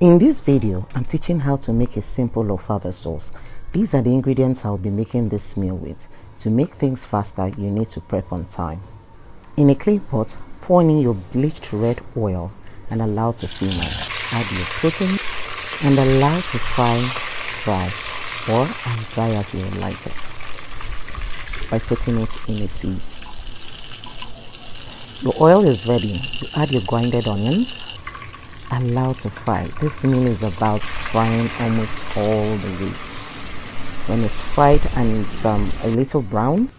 In this video, I'm teaching how to make a simple Ofada sauce. These are the ingredients I'll be making this meal with. To make things faster, you need to prep on time. In a clean pot, pour in your bleached red oil and allow to simmer. Add your protein and allow to fry dry or as dry as you like it by putting it in a sieve. Your oil is ready. You add your grinded onions. Allow to fry. This meal is about frying almost all the way. When it's fried and it's a little brown,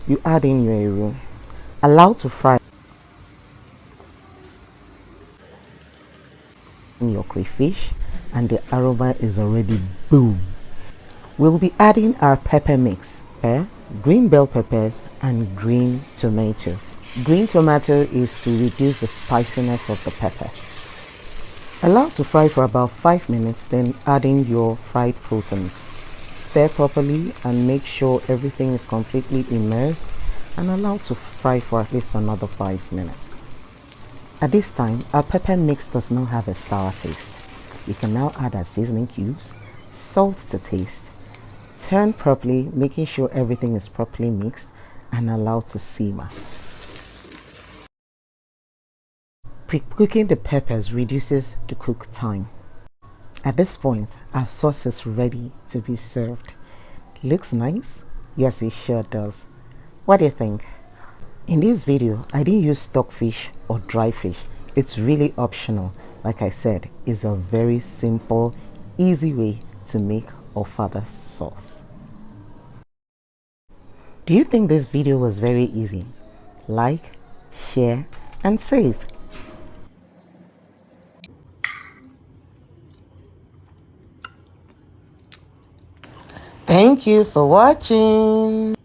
you add in your eru. Allow to fry in your crayfish and the aroma is already boom. We'll be adding our pepper mix, green bell peppers and green tomato. Green tomato is to reduce the spiciness of the pepper. Allow to fry for about 5 minutes, then add in your fried proteins. Stir properly and make sure everything is completely immersed and allow to fry for at least another 5 minutes. At this time, our pepper mix does not have a sour taste. You can now add our seasoning cubes, salt to taste. Turn properly, making sure everything is properly mixed and allow to simmer. Pre-cooking the peppers reduces the cook time. At this point, our sauce is ready to be served. Looks nice? Yes, it sure does. What do you think? In this video, I didn't use stockfish or dry fish. It's really optional. Like I said, it's a very simple, easy way to make Ofada sauce. Do you think this video was very easy? Like, share, and save. Thank you for watching.